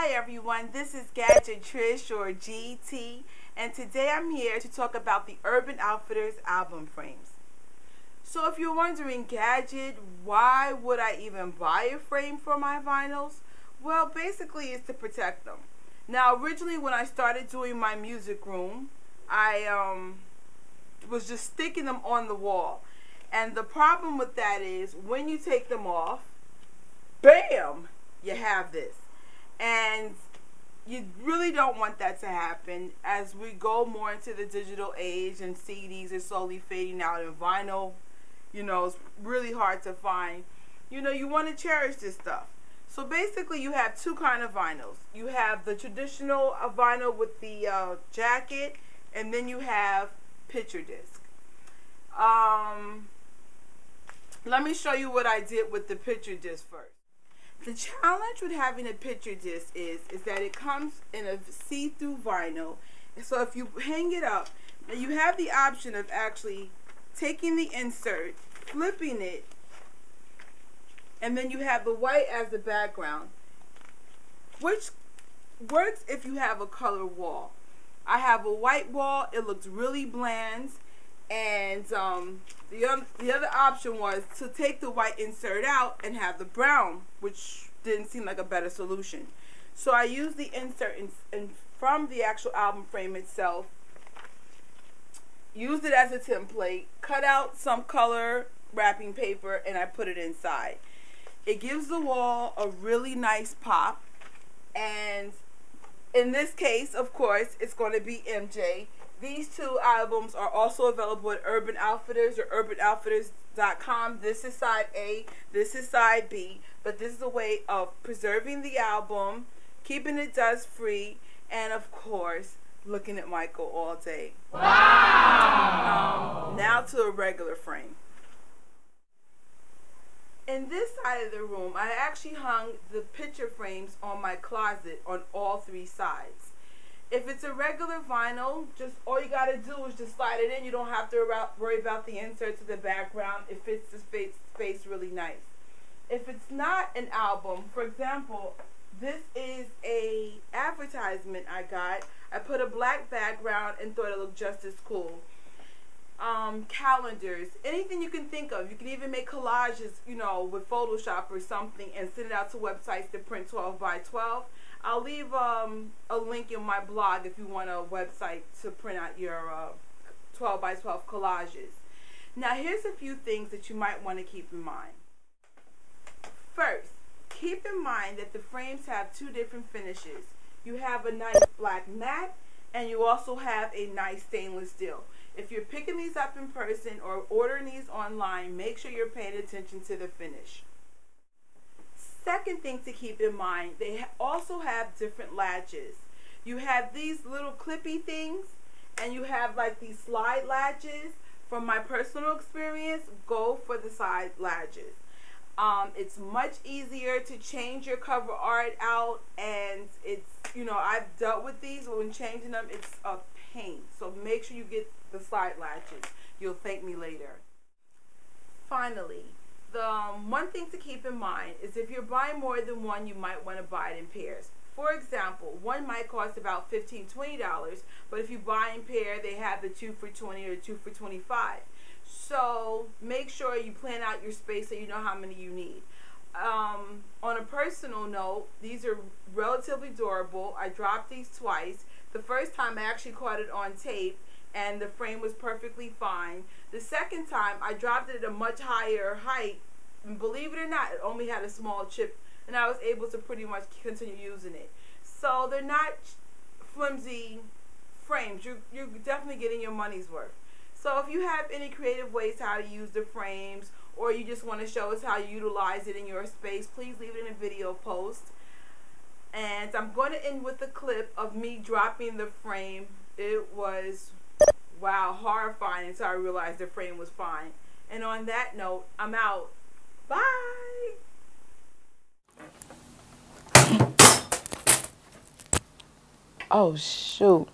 Hi everyone, this is Gadget Trish or GT, and today I'm here to talk about the Urban Outfitters album frames. So if you're wondering, Gadget, why would I even buy a frame for my vinyls? Well, basically it's to protect them. Now originally when I started doing my music room, I was just sticking them on the wall. And the problem with that is when you take them off, bam, you have this. And you really don't want that to happen as we go more into the digital age and CDs are slowly fading out and vinyl, it's really hard to find. You want to cherish this stuff. So basically you have two kind of vinyls. You have the traditional vinyl with the jacket, and then you have picture disc. Let me show you what I did with the picture disc first. The challenge with having a picture disc is that it comes in a see-through vinyl. And so if you hang it up, you have the option of actually taking the insert, flipping it, and then you have the white as the background, which works if you have a color wall. I have a white wall. It looks really bland. And the other option was to take the white insert out and have the brown, which didn't seem like a better solution. So I used the insert from the actual album frame itself, used it as a template, cut out some color wrapping paper, and I put it inside. It gives the wall a really nice pop, and in this case, of course, it's going to be MJ. These two albums are also available at Urban Outfitters or urbanoutfitters.com. This is side A, this is side B, but this is a way of preserving the album, keeping it dust-free, and of course, looking at Michael all day. Wow! Now to a regular frame. In this side of the room, I actually hung the picture frames on my closet on all three sides. If it's a regular vinyl, just all you gotta do is just slide it in. You don't have to worry about the insert to the background. It fits the space really nice. If it's not an album, for example, this is a advertisement I got. I put a black background and thought it looked just as cool. Calendars, anything you can think of. You can even make collages, with Photoshop or something and send it out to websites to print 12 by 12. I'll leave a link in my blog if you want a website to print out your 12 by 12 collages. Now here's a few things that you might want to keep in mind. First, keep in mind that the frames have two different finishes. You have a nice black matte and you also have a nice stainless steel. If you're picking these up in person or ordering these online, make sure you're paying attention to the finish. Second thing to keep in mind, they also have different latches. You have these little clippy things and you have like these slide latches. From my personal experience, go for the slide latches. It's much easier to change your cover art out, and it's, I've dealt with these, but when changing them, it's a pain. So make sure you get the slide latches. You'll thank me later. Finally, the one thing to keep in mind is if you're buying more than one, you might want to buy it in pairs. For example, one might cost about $15, $20, but if you buy in pair, they have the 2 for $20 or 2 for $25. So make sure you plan out your space so you know how many you need. On a personal note, these are relatively durable. I dropped these twice. The first time I actually caught it on tape and the frame was perfectly fine. The second time I dropped it at a much higher height, and believe it or not, it only had a small chip, and I was able to pretty much continue using it. So they're not flimsy frames. You're definitely getting your money's worth. So if you have any creative ways how to use the frames, or you just want to show us how you utilize it in your space, please leave it in a video post. And I'm going to end with a clip of me dropping the frame. It was, wow, horrifying until I realized the frame was fine. And on that note, I'm out. Bye! Oh, shoot.